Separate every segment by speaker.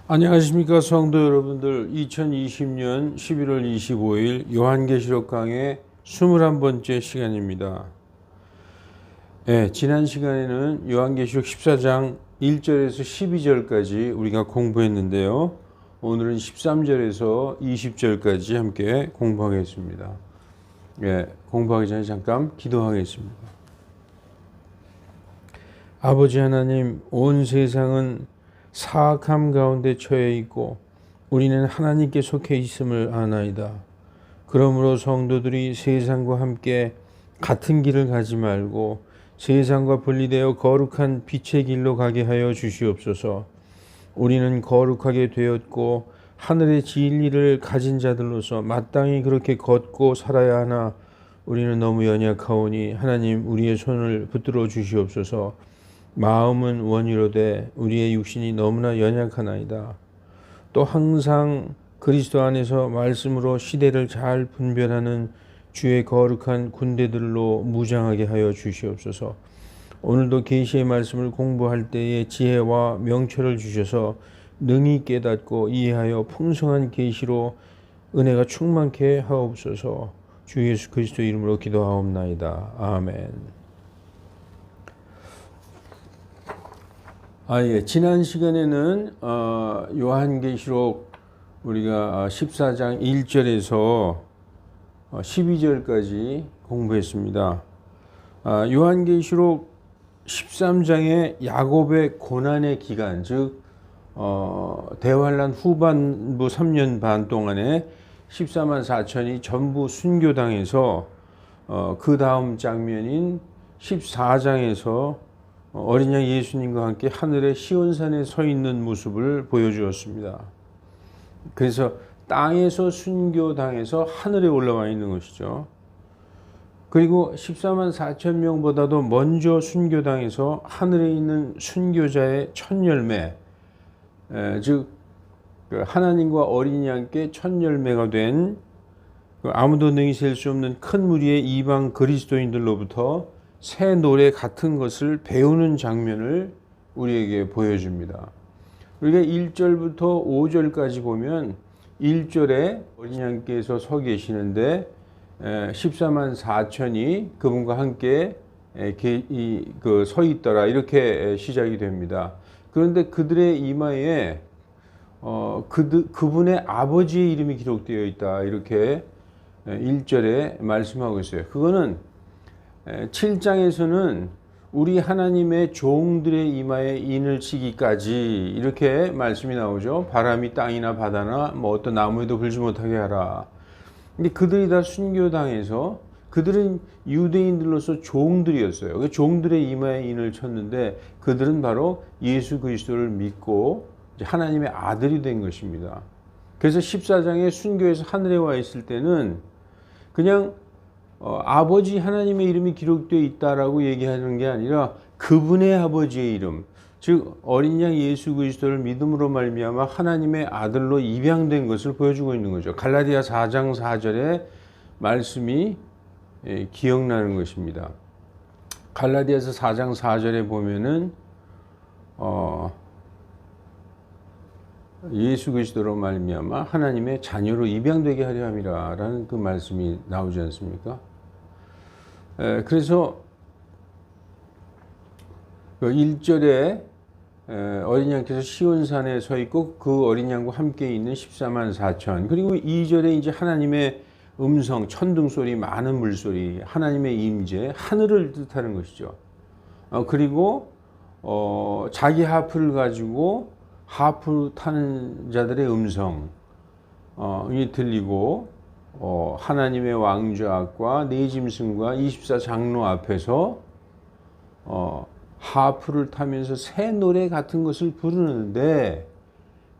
Speaker 1: 안녕하십니까 성도 여러분들. 2020년 11월 25일 요한계시록 강의 21번째 시간입니다. 지난 시간에는 요한계시록 14장 1절에서 12절까지 우리가 공부했는데요. 오늘은 13절에서 20절까지 함께 공부하겠습니다. 공부하기 전에 잠깐 기도하겠습니다. 아버지 하나님, 온 세상은 사악함 가운데 처해 있고 우리는 하나님께 속해 있음을 아나이다. 그러므로 성도들이 세상과 함께 같은 길을 가지 말고 세상과 분리되어 거룩한 빛의 길로 가게 하여 주시옵소서. 우리는 거룩하게 되었고 하늘의 진리를 가진 자들로서 마땅히 그렇게 걷고 살아야 하나 우리는 너무 연약하오니 하나님, 우리의 손을 붙들어 주시옵소서. 마음은 원이로되 우리의 육신이 너무나 연약하나이다. 또 항상 그리스도 안에서 말씀으로 시대를 잘 분별하는 주의 거룩한 군대들로 무장하게 하여 주시옵소서. 오늘도 계시의 말씀을 공부할 때에 지혜와 명철을 주셔서 능히 깨닫고 이해하여 풍성한 계시로 은혜가 충만케 하옵소서. 주 예수 그리스도 이름으로 기도하옵나이다. 아멘. 지난 시간에는 요한계시록 우리가 14장 1절에서 12절까지 공부했습니다. 요한계시록 13장의 야곱의 고난의 기간, 즉 대환란 후반부 3년 반 동안에 14만 4천이 전부 순교당해서 그 다음 장면인 14장에서 어린 양 예수님과 함께 하늘의 시온산에 서 있는 모습을 보여주었습니다. 그래서 땅에서 순교당해서 하늘에 올라와 있는 것이죠. 그리고 14만 4천 명보다도 먼저 순교당해서 하늘에 있는 순교자의 첫 열매, 즉 하나님과 어린 양께 첫 열매가 된 아무도 능히 셀 수 없는 큰 무리의 이방 그리스도인들로부터 새 노래 같은 것을 배우는 장면을 우리에게 보여줍니다. 우리가 1절부터 5절까지 보면 1절에 어린 양께서 서 계시는데 14만 4천이 그분과 함께 서 있더라, 이렇게 시작이 됩니다. 그런데 그들의 이마에 그분의 아버지의 이름이 기록되어 있다, 이렇게 1절에 말씀하고 있어요. 그거는 7장에서는 우리 하나님의 종들의 이마에 인을 치기까지 이렇게 말씀이 나오죠. 바람이 땅이나 바다나 어떤 나무에도 불지 못하게 하라. 근데 그들이 다 순교당해서 그들은 유대인들로서 종들이었어요. 그 종들의 이마에 인을 쳤는데 그들은 바로 예수 그리스도를 믿고 하나님의 아들이 된 것입니다. 그래서 14장에 순교해서 하늘에 와 있을 때는 그냥 아버지 하나님의 이름이 기록되어 있다라고 얘기하는 게 아니라 그분의 아버지의 이름, 즉 어린 양 예수 그리스도를 믿음으로 말미암아 하나님의 아들로 입양된 것을 보여주고 있는 거죠. 갈라디아 4장 4절의 말씀이 기억나는 것입니다. 갈라디아서 4장 4절에 보면은 예수 그리스도로 말미암아 하나님의 자녀로 입양되게 하려 함이라라는 그 말씀이 나오지 않습니까? 그래서 1절에 어린 양께서 시온산에 서 있고 그 어린 양과 함께 있는 14만 4천, 그리고 2절에 이제 하나님의 음성, 천둥 소리, 많은 물소리, 하나님의 임재, 하늘을 뜻하는 것이죠. 그리고 자기 하프를 가지고 하프 타는 자들의 음성이 들리고 하나님의 왕좌과 네 짐승과 24장로 앞에서 하프를 타면서 새 노래 같은 것을 부르는데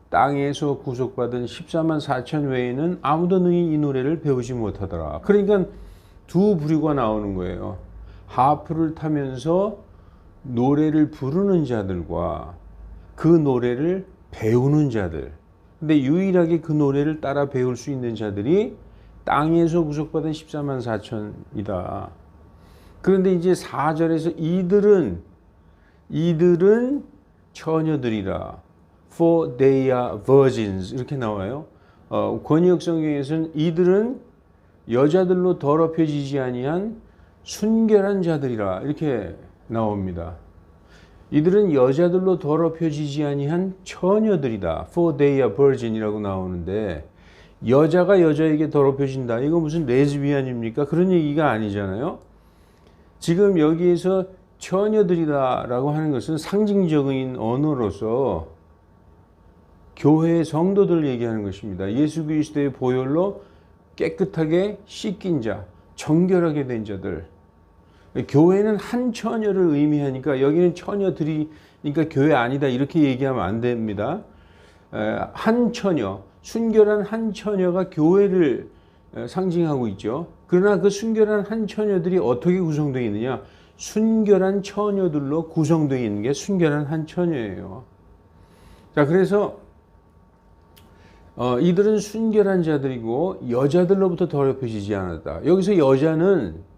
Speaker 1: 땅에서 구속받은 14만 4천 외에는 아무도 능히 이 노래를 배우지 못하더라. 그러니까 두 부류가 나오는 거예요. 하프를 타면서 노래를 부르는 자들과 그 노래를 배우는 자들. 근데 유일하게 그 노래를 따라 배울 수 있는 자들이 땅에서 구속받은 14만 4천이다. 그런데 이제 4절에서 이들은 처녀들이라. For they are virgins. 이렇게 나와요. 권역 성경에서는 이들은 여자들로 더럽혀지지 아니한 순결한 자들이라. 이렇게 나옵니다. 이들은 여자들로 더럽혀지지 아니한 처녀들이다. For they are virgin이라고 나오는데 여자가 여자에게 더럽혀진다. 이거 무슨 레즈비안입니까? 그런 얘기가 아니잖아요. 지금 여기에서 처녀들이다라고 하는 것은 상징적인 언어로서 교회의 성도들 얘기하는 것입니다. 예수 그리스도의 보혈로 깨끗하게 씻긴 자, 정결하게 된 자들. 교회는 한 처녀를 의미하니까 여기는 처녀들이니까 교회 아니다 이렇게 얘기하면 안 됩니다. 한 처녀, 순결한 한 처녀가 교회를 상징하고 있죠. 그러나 그 순결한 한 처녀들이 어떻게 구성되어 있느냐? 순결한 처녀들로 구성되어 있는 게 순결한 한 처녀예요. 자, 그래서 이들은 순결한 자들이고 여자들로부터 더럽혀지지 않았다. 여기서 여자는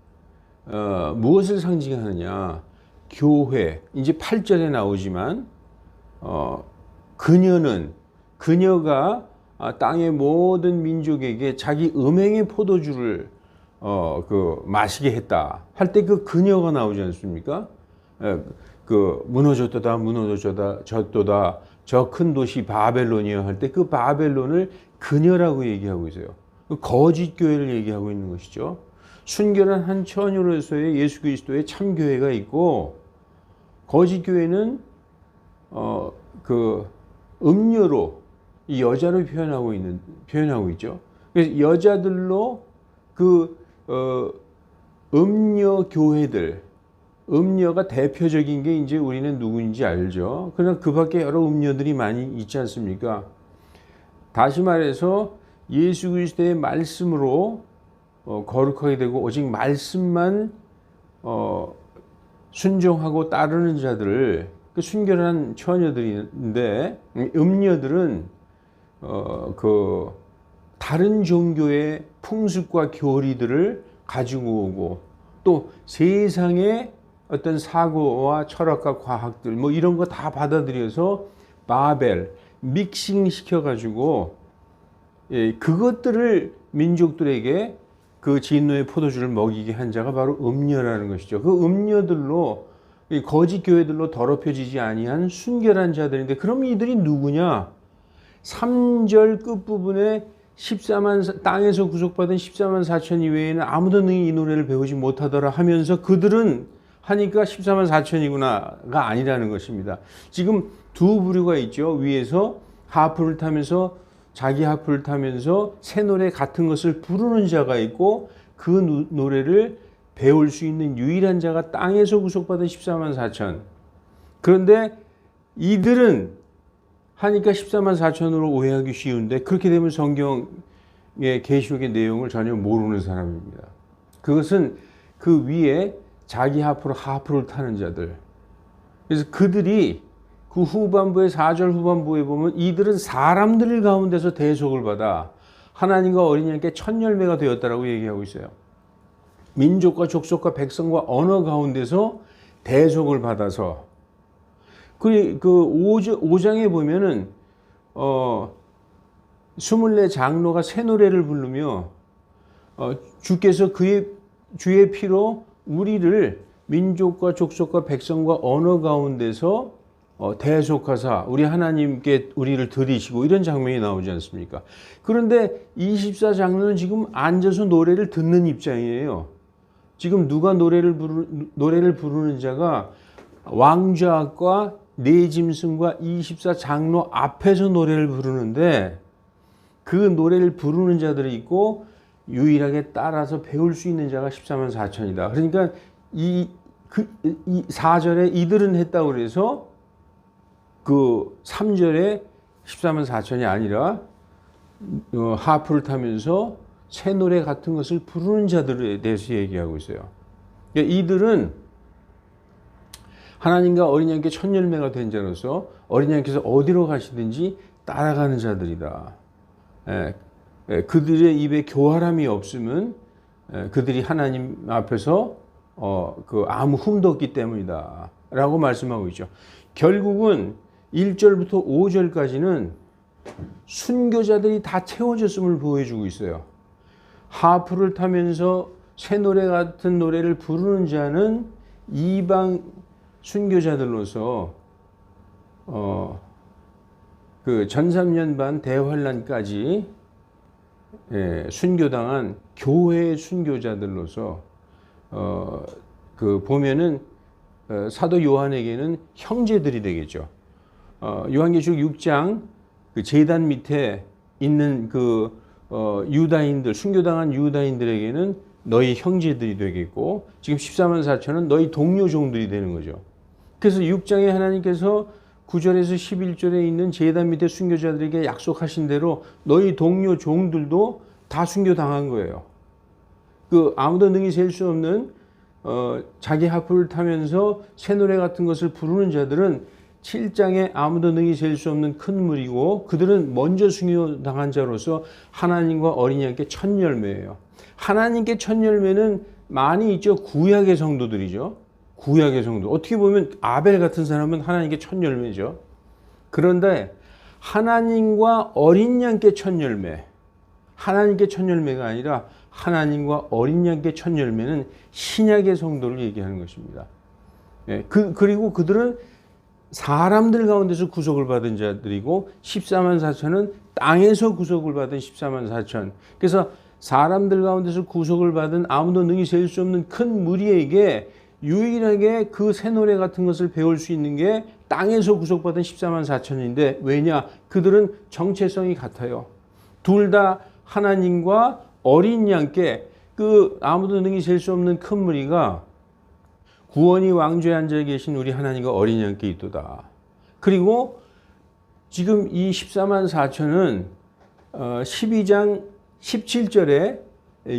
Speaker 1: 무엇을 상징하느냐? 교회. 이제 8절에 나오지만 그녀가 땅의 모든 민족에게 자기 음행의 포도주를 마시게 했다. 할 때 그 그녀가 나오지 않습니까? 무너졌도다 졌도다 저 큰 도시 바벨론이여 할 때 그 바벨론을 그녀라고 얘기하고 있어요. 거짓 교회를 얘기하고 있는 것이죠. 순결한 한 처녀로서의 예수 그리스도의 참 교회가 있고 거짓 교회는 음녀로 이 여자를 표현하고 있죠. 그래서 여자들로 음녀 교회들, 음녀가 대표적인 게 이제 우리는 누구인지 알죠. 그러나 그 밖에 여러 음녀들이 많이 있지 않습니까? 다시 말해서 예수 그리스도의 말씀으로 거룩하게 되고 오직 말씀만 순종하고 따르는 자들을 그 순결한 처녀들인데 음녀들은 다른 종교의 풍습과 교리들을 가지고 오고 또 세상의 어떤 사고와 철학과 과학들 뭐 이런 거 다 받아들여서 믹싱 시켜가지고 그것들을 민족들에게 그 진노의 포도주를 먹이게 한 자가 바로 음녀라는 것이죠. 그 음녀들로 거짓 교회들로 더럽혀지지 아니한 순결한 자들인데 그럼 이들이 누구냐? 3절 끝부분에 땅에서 구속받은 14만 4천 이외에는 아무도 능히 이 노래를 배우지 못하더라 하면서 그들은 하니까 14만 4천이구나가 아니라는 것입니다. 지금 두 부류가 있죠. 위에서 하프를 타면서 자기 하프를 타면서 새 노래 같은 것을 부르는 자가 있고 그 노래를 배울 수 있는 유일한 자가 땅에서 구속받은 14만 4천. 그런데 이들은 하니까 14만 4천으로 오해하기 쉬운데 그렇게 되면 성경의 계시록의 내용을 전혀 모르는 사람입니다. 그것은 그 위에 자기 하프를 타는 자들. 그래서 그들이 그 후반부에 4절 후반부에 보면 이들은 사람들 가운데서 대속을 받아 하나님과 어린 양께 첫 열매가 되었다라고 얘기하고 있어요. 민족과 족속과 백성과 언어 가운데서 대속을 받아서 그 5장에 보면은 24 장로가 새 노래를 부르며 주께서 주의 피로 우리를 민족과 족속과 백성과 언어 가운데서 대속하사 우리 하나님께 우리를 드리시고 이런 장면이 나오지 않습니까? 그런데 24 장로는 지금 앉아서 노래를 듣는 입장이에요. 지금 누가 노래를 부르는 자가 왕좌과 네 짐승과 24 장로 앞에서 노래를 부르는데 그 노래를 부르는 자들이 있고 유일하게 따라서 배울 수 있는 자가 14만 4천이다. 그러니까 이 4절에 이들은 했다고 그래서 그 3절에 14만 4천이 아니라 하프를 타면서 새 노래 같은 것을 부르는 자들에 대해서 얘기하고 있어요. 그러니까 이들은 하나님과 어린 양께 첫 열매가 된 자로서 어린 양께서 어디로 가시든지 따라가는 자들이다. 그들의 입에 교활함이 없으면 그들이 하나님 앞에서 아무 흠도 없기 때문이다 라고 말씀하고 있죠. 결국은 1절부터 5절까지는 순교자들이 다 채워졌음을 보여주고 있어요. 하프를 타면서 새 노래 같은 노래를 부르는 자는 이방 순교자들로서 그 전삼년반 대환란까지 순교당한 교회의 순교자들로서 그 보면은 사도 요한에게는 형제들이 되겠죠. 요한계시록 6장 그 제단 밑에 있는 그 유다인들, 순교당한 유다인들에게는 너희 형제들이 되겠고, 지금 14만 4천은 너희 동료 종들이 되는 거죠. 그래서 6장에 하나님께서 9절에서 11절에 있는 제단 밑에 순교자들에게 약속하신 대로 너희 동료 종들도 다 순교당한 거예요. 그 아무도 능히 셀 수 없는 자기 하프를 타면서 새 노래 같은 것을 부르는 자들은 7장에 아무도 능히 셀 수 없는 큰 무리고, 그들은 먼저 순교당한 자로서 하나님과 어린이 양께 첫 열매예요. 하나님께 첫 열매는 많이 있죠. 구약의 성도들이죠. 구약의 성도. 어떻게 보면 아벨 같은 사람은 하나님께 첫 열매죠. 그런데 하나님과 어린 양께 첫 열매, 하나님께 첫 열매가 아니라 하나님과 어린 양께 첫 열매는 신약의 성도를 얘기하는 것입니다. 그리고 그들은 사람들 가운데서 구속을 받은 자들이고 14만 4천은 땅에서 구속을 받은 14만 4천. 그래서 사람들 가운데서 구속을 받은 아무도 능히 셀 수 없는 큰 무리에게 유일하게 그 새 노래 같은 것을 배울 수 있는 게 땅에서 구속받은 14만 4천인데, 왜냐? 그들은 정체성이 같아요. 둘 다 하나님과 어린 양께, 그 아무도 능히 셀 수 없는 큰 무리가 구원이 왕좌에 앉아 계신 우리 하나님과 어린 양께 있도다. 그리고 지금 이 14만 4천은 12장 17절에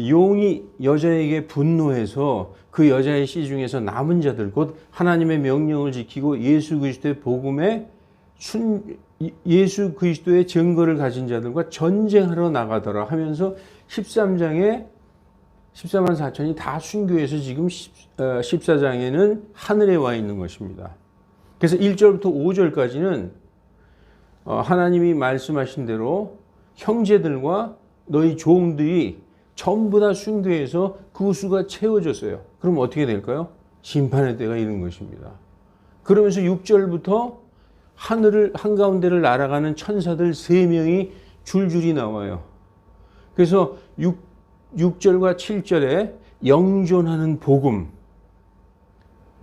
Speaker 1: 용이 여자에게 분노해서 그 여자의 씨 중에서 남은 자들, 곧 하나님의 명령을 지키고 예수 그리스도의 복음에 예수 그리스도의 증거를 가진 자들과 전쟁하러 나가더라 하면서 13장에 14만 4천이 다 순교해서 지금 14장에는 하늘에 와 있는 것입니다. 그래서 1절부터 5절까지는 하나님이 말씀하신 대로 형제들과 너희 종들이 전부 다 순교해서 그 수가 채워졌어요. 그럼 어떻게 될까요? 심판의 때가 이른 것입니다. 그러면서 6절부터 하늘을 한가운데를 날아가는 천사들 3명이 줄줄이 나와요. 그래서 6절과 7절에 영존하는 복음,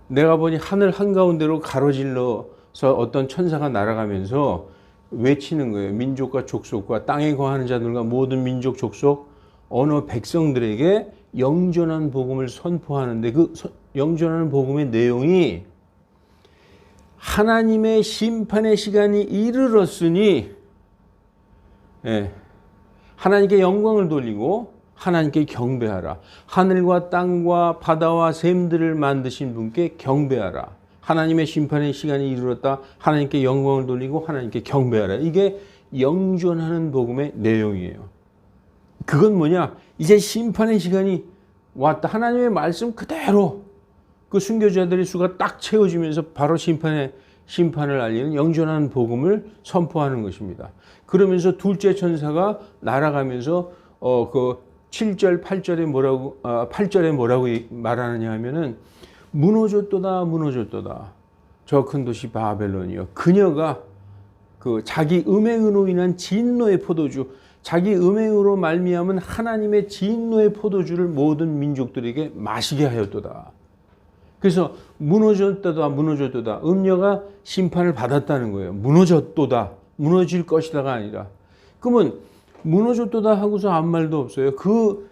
Speaker 1: 내가 보니 하늘 한가운데로 가로질러서 어떤 천사가 날아가면서 외치는 거예요. 민족과 족속과 땅에 거하는 자들과 모든 민족, 족속, 언어, 백성들에게 영존한 복음을 선포하는데, 그 영존하는 복음의 내용이 하나님의 심판의 시간이 이르렀으니 하나님께 영광을 돌리고 하나님께 경배하라. 하늘과 땅과 바다와 샘들을 만드신 분께 경배하라. 하나님의 심판의 시간이 이르렀다. 하나님께 영광을 돌리고 하나님께 경배하라. 이게 영존하는 복음의 내용이에요. 그건 뭐냐? 이제 심판의 시간이 왔다. 하나님의 말씀 그대로 그 순교자들의 수가 딱 채워지면서 바로 심판을 알리는 영존하는 복음을 선포하는 것입니다. 그러면서 둘째 천사가 날아가면서 그 7절, 8절에 뭐라고 말하느냐 하면은 무너졌도다, 무너졌도다. 저 큰 도시 바벨론이요. 그녀가 그 자기 음행으로 인한 진노의 포도주, 자기 음행으로 말미암은 하나님의 진노의 포도주를 모든 민족들에게 마시게 하였도다. 그래서 무너졌도다, 무너졌도다. 음녀가 심판을 받았다는 거예요. 무너졌도다, 무너질 것이다가 아니라. 그러면 무너졌도다 하고서 아무 말도 없어요. 그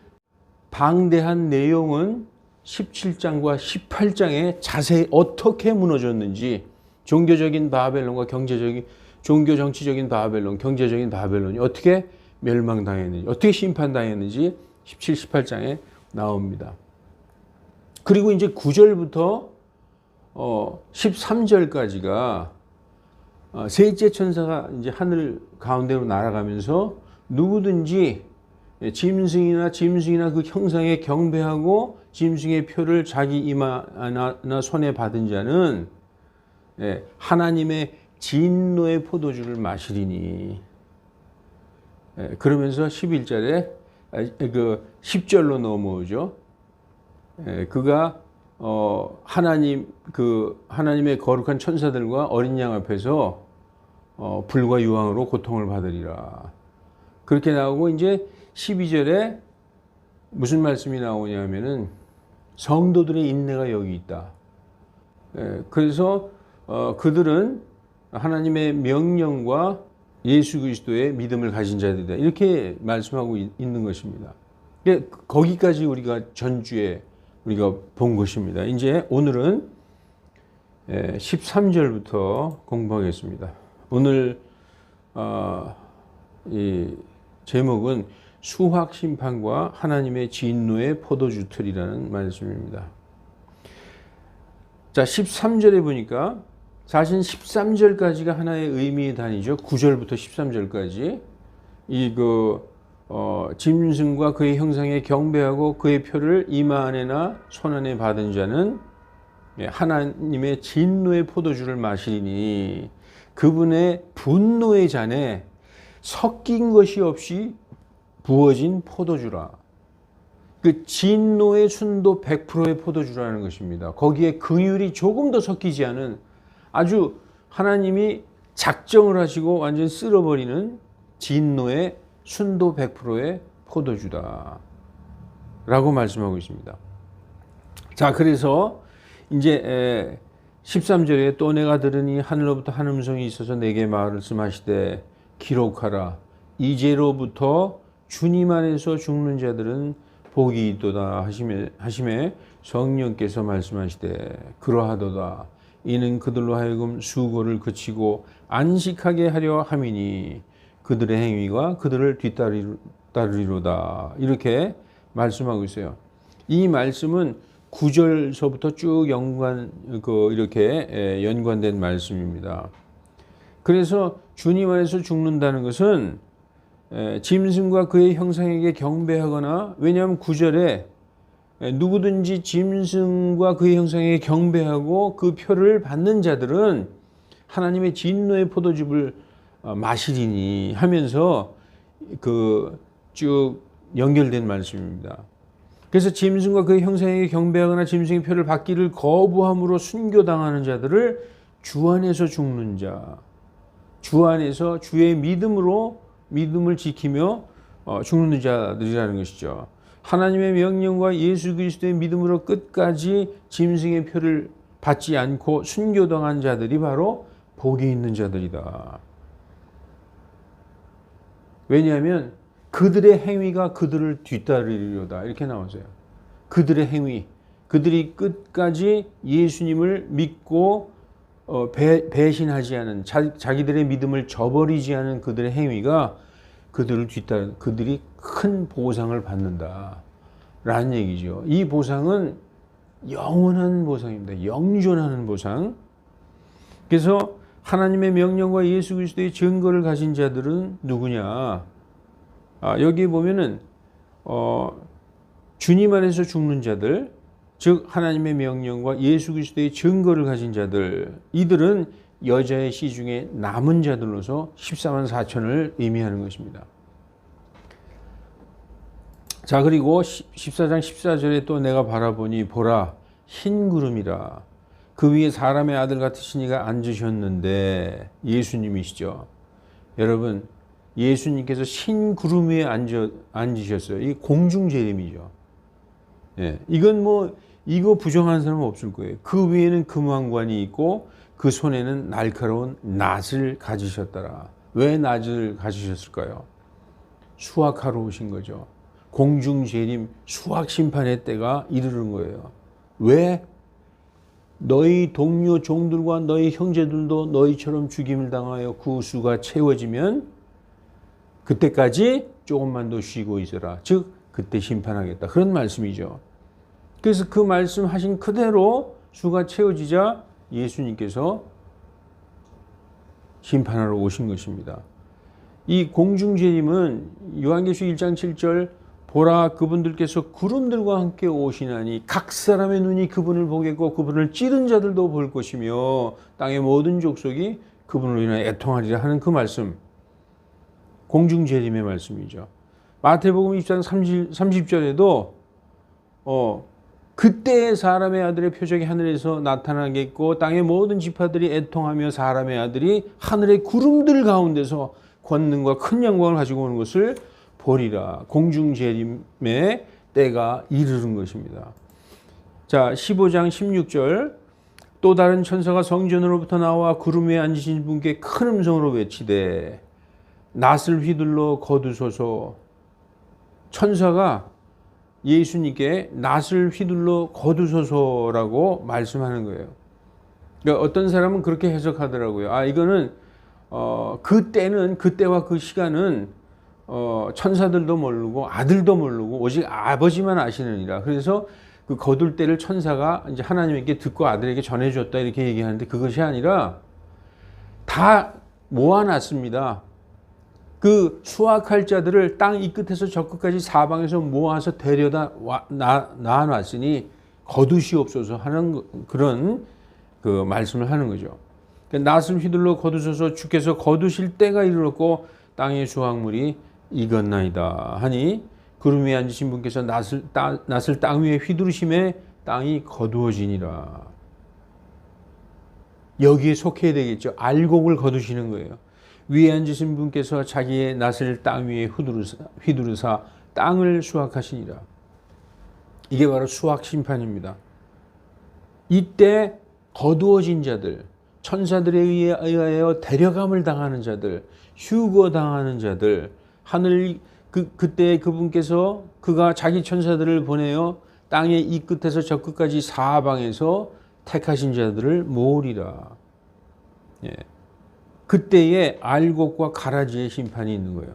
Speaker 1: 방대한 내용은 17장과 18장에 자세히 어떻게 무너졌는지, 종교적인 바벨론과 종교 정치적인 바벨론, 경제적인 바벨론이 어떻게 멸망당했는지, 어떻게 심판당했는지 17, 18장에 나옵니다. 그리고 이제 9절부터 13절까지가 셋째 천사가 이제 하늘 가운데로 날아가면서 누구든지 짐승이나 그 형상에 경배하고 짐승의 표를 자기 이마나 손에 받은 자는 하나님의 진노의 포도주를 마시리니. 그러면서 11절에 그 10절로 넘어오죠. 그가 하나님의 거룩한 천사들과 어린 양 앞에서 불과 유황으로 고통을 받으리라. 그렇게 나오고 이제 12절에 무슨 말씀이 나오냐면은 성도들의 인내가 여기 있다. 그래서 그들은 하나님의 명령과 예수 그리스도의 믿음을 가진 자들이다. 이렇게 말씀하고 있는 것입니다. 거기까지 우리가 전주에 우리가 본 것입니다. 이제 오늘은 13절부터 공부하겠습니다. 오늘 이 제목은 수확 심판과 하나님의 진노의 포도주 틀이라는 말씀입니다. 자, 13절에 보니까 사실 13절까지가 하나의 의미의 단위죠. 9절부터 13절까지 짐승과 그의 형상에 경배하고 그의 표를 이마 안에나 손 안에 받은 자는 하나님의 진노의 포도주를 마시니 그분의 분노의 잔에 섞인 것이 없이 부어진 포도주라. 그 진노의 순도 100%의 포도주라는 것입니다. 거기에 긍휼이 조금 더 섞이지 않은 아주 하나님이 작정을 하시고 완전 쓸어버리는 진노의 순도 100%의 포도주다 라고 말씀하고 있습니다. 자, 그래서 이제 13절에 또 내가 들으니 하늘로부터 한 음성이 있어서 내게 말씀하시되 기록하라. 이제로부터 주님 안에서 죽는 자들은 복이 있도다 하심에 성령께서 말씀하시되 그러하도다. 이는 그들로 하여금 수고를 그치고 안식하게 하려 함이니 그들의 행위가 그들을 뒤따르리로다. 이렇게 말씀하고 있어요. 이 말씀은 9절서부터 쭉 이렇게 연관된 말씀입니다. 그래서 주님 안에서 죽는다는 것은 짐승과 그의 형상에게 경배하거나, 왜냐하면 9절에 누구든지 짐승과 그의 형상에게 경배하고 그 표를 받는 자들은 하나님의 진노의 포도즙을 마시리니 하면서 쭉 연결된 말씀입니다. 그래서 짐승과 그의 형상에게 경배하거나 짐승의 표를 받기를 거부함으로 순교당하는 자들을 주 안에서 죽는 자, 주 안에서 주의 믿음을 지키며 죽는 자들이라는 것이죠. 하나님의 명령과 예수 그리스도의 믿음으로 끝까지 짐승의 표를 받지 않고 순교당한 자들이 바로 복이 있는 자들이다. 왜냐하면 그들의 행위가 그들을 뒤따르리로다. 이렇게 나오세요. 그들의 행위, 그들이 끝까지 예수님을 믿고 배신하지 않은, 자기들의 믿음을 저버리지 않은 그들의 행위가 그들을 그들이 큰 보상을 받는다 라는 얘기죠. 이 보상은 영원한 보상입니다. 영존하는 보상. 그래서 하나님의 명령과 예수 그리스도의 증거를 가진 자들은 누구냐? 여기 보면은 주님 안에서 죽는 자들, 즉 하나님의 명령과 예수 그리스도의 증거를 가진 자들, 이들은 여자의 씨 중에 남은 자들로서 14만 4천을 의미하는 것입니다. 자, 그리고 14장 14절에 또 내가 바라보니 보라 흰 구름이라. 그 위에 사람의 아들 같으신 이가 앉으셨는데, 예수님이시죠. 여러분, 예수님께서 흰 구름 위에 앉으셨어요. 이 공중 재림이죠. 예, 이거 부정하는 사람은 없을 거예요. 그 위에는 금왕관이 있고 그 손에는 날카로운 낫을 가지셨더라. 왜 낫을 가지셨을까요? 수확하러 오신 거죠. 공중 재림, 수확 심판의 때가 이르는 거예요. 왜? 너희 동료 종들과 너희 형제들도 너희처럼 죽임을 당하여 그 수가 채워지면 그때까지 조금만 더 쉬고 있어라. 즉 그때 심판하겠다. 그런 말씀이죠. 그래서 그 말씀하신 그대로 수가 채워지자 예수님께서 심판하러 오신 것입니다. 이 공중재림은 요한계시록 1장 7절 보라 그분들께서 구름들과 함께 오시나니 각 사람의 눈이 그분을 보겠고 그분을 찌른 자들도 볼 것이며 땅의 모든 족속이 그분으로 인하여 애통하리라 하는 그 말씀, 공중재림의 말씀이죠. 마태복음 20장 30절에도 그때 사람의 아들의 표적이 하늘에서 나타나겠고 땅의 모든 지파들이 애통하며 사람의 아들이 하늘의 구름들 가운데서 권능과 큰 영광을 가지고 오는 것을 보리라. 공중재림의 때가 이르는 것입니다. 자, 15장 16절 또 다른 천사가 성전으로부터 나와 구름 위에 앉으신 분께 큰 음성으로 외치되 낫을 휘둘러 거두소서. 천사가 예수님께 낫을 휘둘러 거두소서라고 말씀하는 거예요. 그러니까 어떤 사람은 그렇게 해석하더라고요. 이거는 그때는, 그때와 그 시간은 천사들도 모르고 아들도 모르고 오직 아버지만 아시느니라. 그래서 그 거둘 때를 천사가 이제 하나님께 듣고 아들에게 전해줬다 이렇게 얘기하는데 그것이 아니라 다 모아놨습니다. 그 수확할 자들을 땅 이 끝에서 저 끝까지 사방에서 모아서 데려다 놔놨으니 거두시옵소서 하는 그런 그 말씀을 하는 거죠. 낫을 휘둘러 거두소서 주께서 거두실 때가 이르렀고 땅의 수확물이 익었나이다 하니 구름 위에 앉으신 분께서 낫을 땅 위에 휘두르심에 땅이 거두어지니라. 여기에 속해야 되겠죠. 알곡을 거두시는 거예요. 위에 앉으신 분께서 자기의 낫을 땅 위에 휘두르사 땅을 수확하시니라. 이게 바로 수확 심판입니다. 이때 거두어진 자들, 천사들에 의하여 데려감을 당하는 자들, 휴거당하는 자들, 하늘 그때 그분께서 그가 자기 천사들을 보내어 땅의 이 끝에서 저 끝까지 사방에서 택하신 자들을 모으리라. 예. 그때에 알곡과 가라지의 심판이 있는 거예요.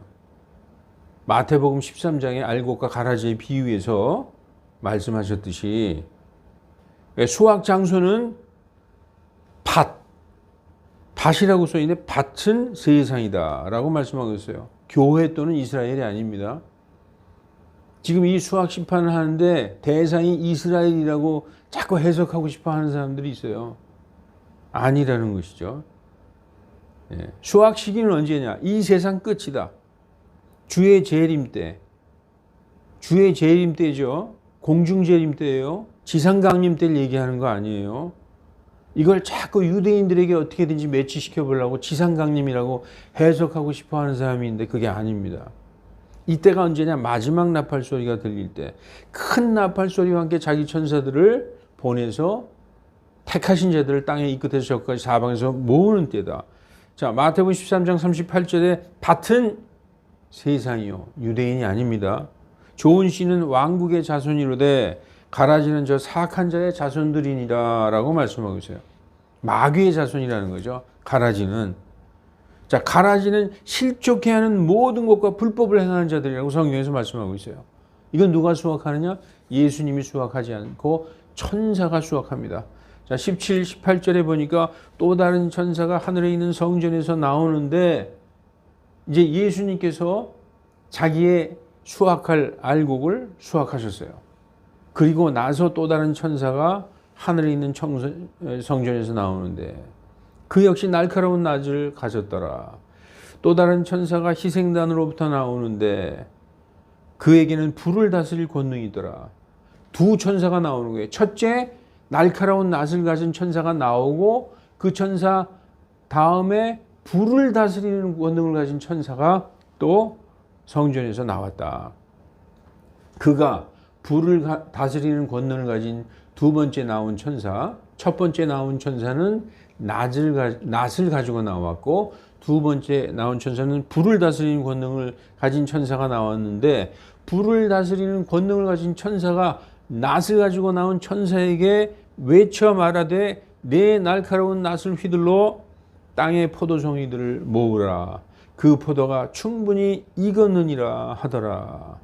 Speaker 1: 마태복음 13장에 알곡과 가라지의 비유에서 말씀하셨듯이 수확 장소는 밭이라고 써있는데 밭은 세상이다 라고 말씀하고 있어요. 교회 또는 이스라엘이 아닙니다. 지금 이 수확 심판을 하는데 대상이 이스라엘이라고 자꾸 해석하고 싶어 하는 사람들이 있어요. 아니라는 것이죠. 예. 수확 시기는 언제냐? 이 세상 끝이다. 주의 재림 때. 주의 재림 때죠. 공중 재림 때예요. 지상 강림 때를 얘기하는 거 아니에요. 이걸 자꾸 유대인들에게 어떻게든지 매치시켜 보려고 지상 강림이라고 해석하고 싶어 하는 사람이 있는데 그게 아닙니다. 이때가 언제냐? 마지막 나팔 소리가 들릴 때. 큰 나팔 소리와 함께 자기 천사들을 보내서 택하신 자들을 땅의 이 끝에서 저 끝까지 사방에서 모으는 때다. 자, 마태복음 13장 38절에 밭은 세상이요. 유대인이 아닙니다. 좋은 씨는 왕국의 자손이로되 가라지는 저 사악한 자의 자손들이니라 라고 말씀하고 있어요. 마귀의 자손이라는 거죠. 가라지는. 자, 가라지는 실족해 하는 모든 것과 불법을 행하는 자들이라고 성경에서 말씀하고 있어요. 이건 누가 수확하느냐? 예수님이 수확하지 않고 천사가 수확합니다. 자, 17, 18절에 보니까 또 다른 천사가 하늘에 있는 성전에서 나오는데 이제 예수님께서 자기의 수확할 알곡을 수확하셨어요. 그리고 나서 또 다른 천사가 하늘에 있는 성전에서 나오는데 그 역시 날카로운 낫을 가졌더라. 또 다른 천사가 희생단으로부터 나오는데 그에게는 불을 다스릴 권능이 있더라. 두 천사가 나오는 거예요. 첫째 날카로운 낫을 가진 천사가 나오고 그 천사 다음에 불을 다스리는 권능을 가진 천사가 또 성전에서 나왔다. 그가 불을 다스리는 권능을 가진 두 번째 나온 천사, 첫 번째 나온 천사는 낫을 가지고 나왔고 두 번째 나온 천사는 불을 다스리는 권능을 가진 천사가 나왔는데 불을 다스리는 권능을 가진 천사가 낫을 가지고 나온 천사에게 외쳐 말하되 내 날카로운 낫을 휘둘러 땅의 포도송이들을 모으라. 그 포도가 충분히 익었느니라 하더라.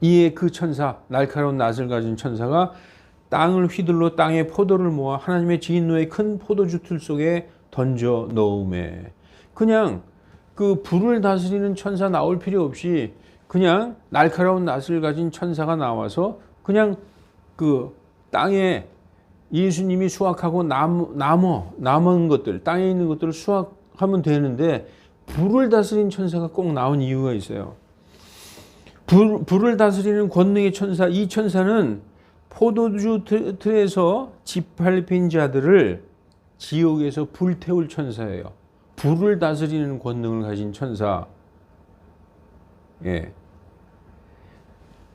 Speaker 1: 이에 그 천사, 날카로운 낫을 가진 천사가 땅을 휘둘러 땅의 포도를 모아 하나님의 진노의 큰 포도주 틀 속에 던져 넣음에. 그냥 그 불을 다스리는 천사 나올 필요 없이 그냥 날카로운 낫을 가진 천사가 나와서 그냥 그 땅에 예수님이 수확하고 남은 것들, 땅에 있는 것들을 수확하면 되는데 불을 다스린 천사가 꼭 나온 이유가 있어요. 불을 다스리는 권능의 천사, 이 천사는 포도주 틀에서 짓밟힌 자들을 지옥에서 불태울 천사예요. 불을 다스리는 권능을 가진 천사. 예.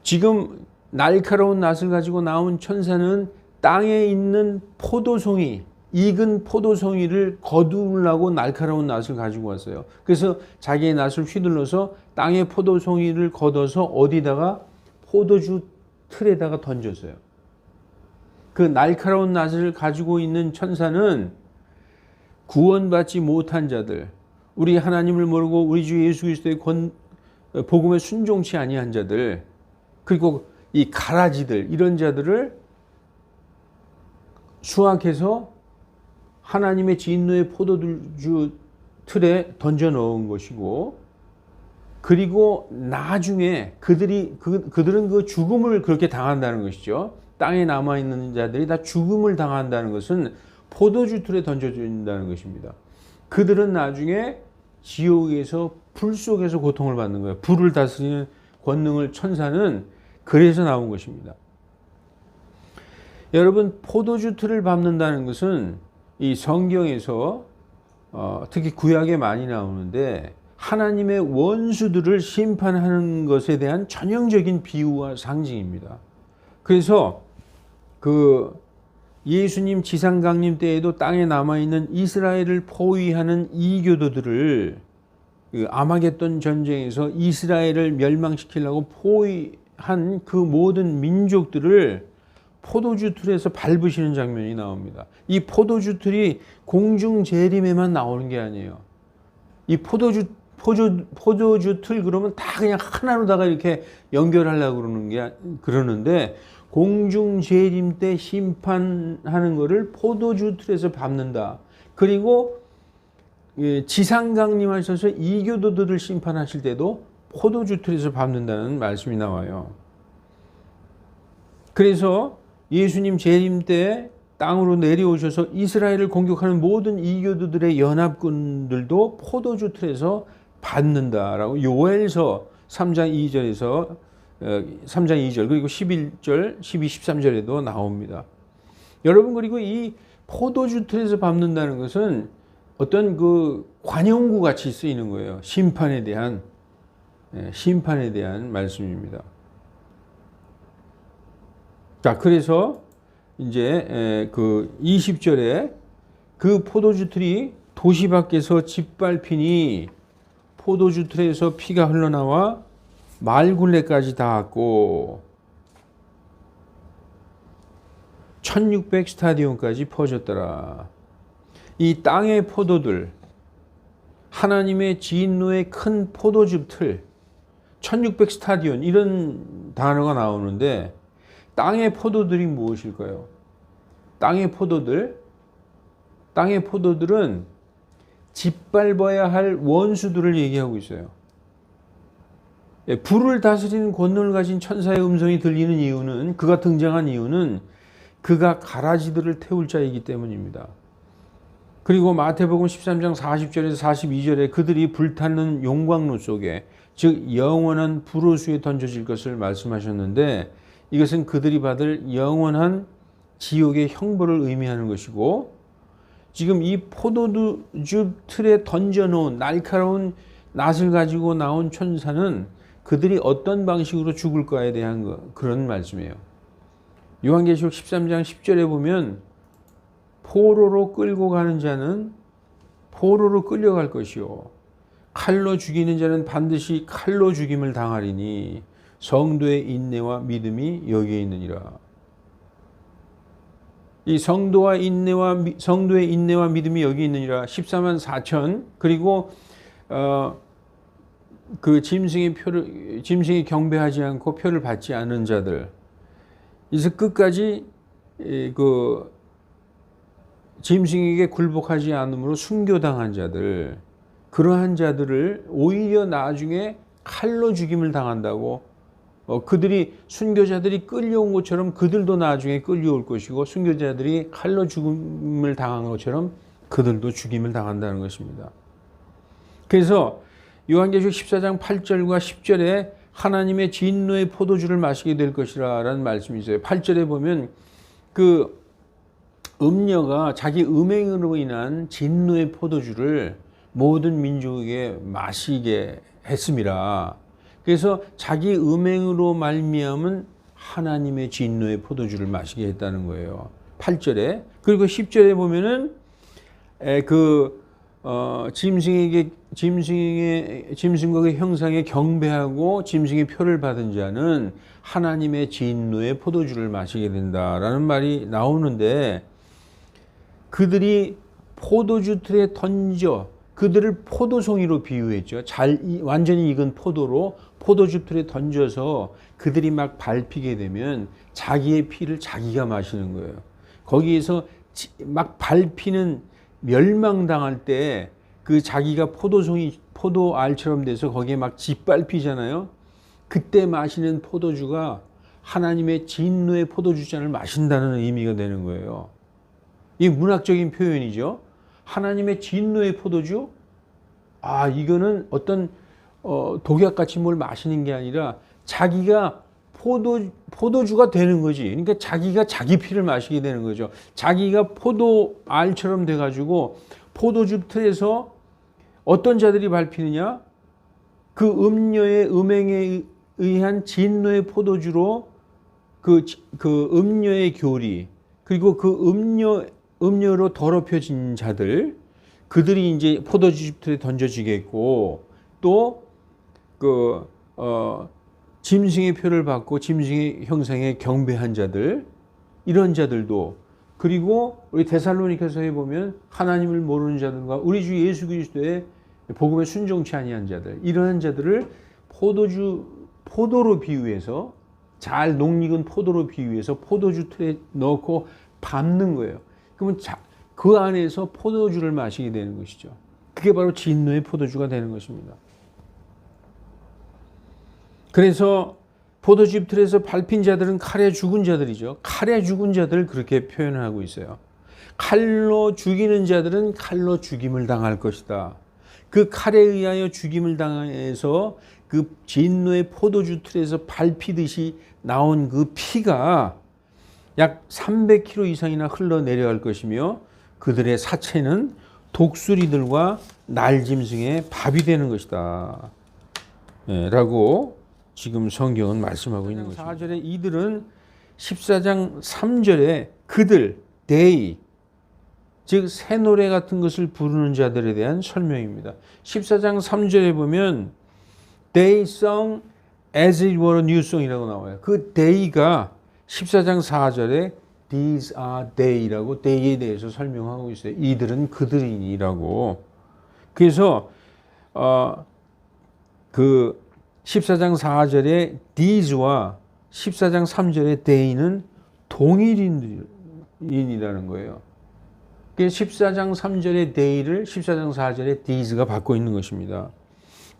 Speaker 1: 지금 날카로운 낫을 가지고 나온 천사는 땅에 있는 포도송이, 익은 포도송이를 거두려고 날카로운 낫을 가지고 왔어요. 그래서 자기의 낫을 휘둘러서 땅의 포도송이를 걷어서 어디다가 포도주 틀에다가 던졌어요. 그 날카로운 낫을 가지고 있는 천사는 구원받지 못한 자들, 우리 하나님을 모르고 우리 주 예수 그리스도의 복음에 순종치 아니한 자들, 그리고 이 가라지들, 이런 자들을 수확해서 하나님의 진노의 포도주 틀에 던져 넣은 것이고, 그리고 나중에 그들은 그 죽음을 그렇게 당한다는 것이죠. 땅에 남아있는 자들이 다 죽음을 당한다는 것은 포도주 틀에 던져진다는 것입니다. 그들은 나중에 지옥에서 불 속에서 고통을 받는 거예요. 불을 다스리는 권능을 천사는 그래서 나온 것입니다. 여러분, 포도주 틀을 밟는다는 것은 이 성경에서 특히 구약에 많이 나오는데 하나님의 원수들을 심판하는 것에 대한 전형적인 비유와 상징입니다. 그래서 그 예수님 지상강림 때에도 땅에 남아있는 이스라엘을 포위하는 이교도들을 아마겟돈 전쟁에서 이스라엘을 멸망시키려고 포위한 그 모든 민족들을 포도주 틀에서 밟으시는 장면이 나옵니다. 이 포도주 틀이 공중 재림에만 나오는 게 아니에요. 이 포도주 틀 그러면 다 그냥 하나로다가 이렇게 연결하려고 그러는데 공중 재림 때 심판하는 것을 포도주 틀에서 밟는다. 그리고 지상 강림하셔서 이교도들을 심판하실 때도 포도주 틀에서 밟는다는 말씀이 나와요. 그래서 예수님 재림 때 땅으로 내려오셔서 이스라엘을 공격하는 모든 이교도들의 연합군들도 포도주 틀에서 받는다라고 요엘서 3장 2절에서 3장 2절 그리고 11절, 12, 13절에도 나옵니다. 여러분, 그리고 이 포도주 틀에서 밟는다는 것은 어떤 그 관용구 같이 쓰이는 거예요. 심판에 대한 말씀입니다. 자, 그래서 이제 그 20절에 그 포도주 틀이 도시 밖에서 짓밟히니 포도주 틀에서 피가 흘러나와 말굴레까지 닿았고 1600 스타디온까지 퍼졌더라. 이 땅의 포도들, 하나님의 진노의 큰 포도주 틀, 1600 스타디온 이런 단어가 나오는데 땅의 포도들이 무엇일까요? 땅의 포도들은 짓밟아야 할 원수들을 얘기하고 있어요. 불을 다스리는 권능을 가진 천사의 음성이 들리는 이유는, 그가 등장한 이유는 그가 가라지들을 태울 자이기 때문입니다. 그리고 마태복음 13장 40절에서 42절에 그들이 불타는 용광로 속에, 즉 영원한 불호수에 던져질 것을 말씀하셨는데, 이것은 그들이 받을 영원한 지옥의 형벌을 의미하는 것이고, 지금 이 포도주 틀에 던져놓은 날카로운 낫을 가지고 나온 천사는 그들이 어떤 방식으로 죽을까에 대한 그런 말씀이에요. 요한계시록 13장 10절에 보면 포로로 끌고 가는 자는 포로로 끌려갈 것이요 칼로 죽이는 자는 반드시 칼로 죽임을 당하리니 성도의 인내와 믿음이 여기에 있느니라. 이 성도의 인내와 믿음이 여기 있느니라. 14만 4천 그리고 그 짐승이 경배하지 않고 표를 받지 않은 자들. 이제 끝까지 그 짐승에게 굴복하지 않으므로 순교당한 자들, 그러한 자들을 오히려 나중에 칼로 죽임을 당한다고, 그들이 순교자들이 끌려온 것처럼 그들도 나중에 끌려올 것이고, 순교자들이 칼로 죽임을 당한 것처럼 그들도 죽임을 당한다는 것입니다. 그래서 요한계시록 14장 8절과 10절에 하나님의 진노의 포도주를 마시게 될 것이라 라는 말씀이 있어요. 8절에 보면 그 음녀가 자기 음행으로 인한 진노의 포도주를 모든 민족에게 마시게 했습니다. 그래서 자기 음행으로 말미암은 하나님의 진노의 포도주를 마시게 했다는 거예요. 8절에. 그리고 10절에 보면은 짐승과 그 형상에 경배하고 짐승의 표를 받은 자는 하나님의 진노의 포도주를 마시게 된다라는 말이 나오는데, 그들이 포도주 틀에 던져 그들을 포도송이로 비유했죠. 완전히 익은 포도로 포도주 틀에 던져서 그들이 막 밟히게 되면 자기의 피를 자기가 마시는 거예요. 거기에서 막 밟히는, 멸망당할 때 그 자기가 포도알처럼 돼서 거기에 막 짓밟히잖아요. 그때 마시는 포도주가 하나님의 진노의 포도주잔을 마신다는 의미가 되는 거예요. 이 문학적인 표현이죠. 하나님의 진노의 포도주? 이거는 어떤 독약같이 뭘 마시는 게 아니라 자기가 포도주가 되는 거지. 그러니까 자기가 자기 피를 마시게 되는 거죠. 자기가 포도알처럼 돼가지고 포도주 틀에서 어떤 자들이 밟히느냐? 그 음녀의 음행에 의한 진노의 포도주로 그 음녀의 교리, 그리고 그 음녀로 더럽혀진 자들, 그들이 이제 포도주 틀에 던져지겠고, 또 짐승의 표를 받고 짐승의 형상에 경배한 자들, 이런 자들도, 그리고 우리 데살로니가서에 보면 하나님을 모르는 자들과 우리 주 예수 그리스도의 복음에 순종치 아니한 자들, 이러한 자들을 포도로 비유해서, 잘 녹익은 포도로 비유해서 포도주 틀에 넣고 밟는 거예요. 그러면 그 안에서 포도주를 마시게 되는 것이죠. 그게 바로 진노의 포도주가 되는 것입니다. 그래서 포도주 틀에서 밟힌 자들은 칼에 죽은 자들이죠. 칼에 죽은 자들을 그렇게 표현을 하고 있어요. 칼로 죽이는 자들은 칼로 죽임을 당할 것이다. 그 칼에 의하여 죽임을 당해서 그 진노의 포도주 틀에서 밟히듯이 나온 그 피가 약 300km 이상이나 흘러내려갈 것이며, 그들의 사체는 독수리들과 날짐승의 밥이 되는 것이다. 라고 지금 성경은 말씀하고 있는 것입니다. 4절에 이들은 14장 3절에 그들, they, 즉 새 노래 같은 것을 부르는 자들에 대한 설명입니다. 14장 3절에 보면 they sung as it were a new song이라고 나와요. 그 they가 14장 4절에 these are they라고 they에 대해서 설명하고 있어요. 이들은 그들이니라고. 그래서 그 14장 4절에 these와 14장 3절에 they는 동일인이라는 거예요. 14장 3절의 they를 14장 4절의 these가 받고 있는 것입니다.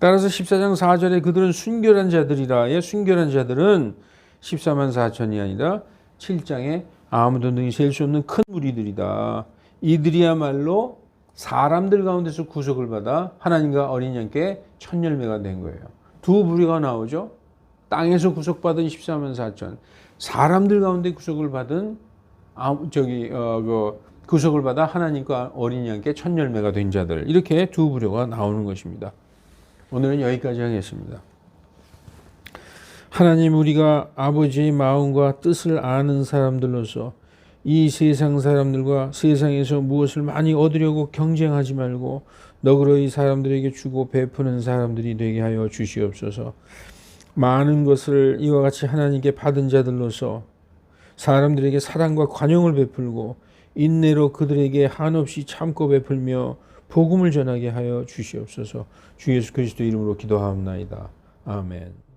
Speaker 1: 따라서 14장 4절에 그들은 순결한 자들이라의 순결한 자들은 14만 4천이 아니라 7장에 아무도 능히 셀 수 없는 큰 무리들이다. 이들이야말로 사람들 가운데서 구속을 받아 하나님과 어린 양께 첫 열매가 된 거예요. 두 부류가 나오죠. 땅에서 구속받은 14만 4천, 사람들 가운데 구속을 받은 구속을 받아 하나님과 어린 양께 첫 열매가 된 자들, 이렇게 두 부류가 나오는 것입니다. 오늘은 여기까지 하겠습니다. 하나님, 우리가 아버지의 마음과 뜻을 아는 사람들로서 이 세상 사람들과 세상에서 무엇을 많이 얻으려고 경쟁하지 말고 너그러이 사람들에게 주고 베푸는 사람들이 되게 하여 주시옵소서. 많은 것을 이와 같이 하나님께 받은 자들로서 사람들에게 사랑과 관용을 베풀고 인내로 그들에게 한없이 참고 베풀며 복음을 전하게 하여 주시옵소서. 주 예수 그리스도 이름으로 기도하옵나이다. 아멘.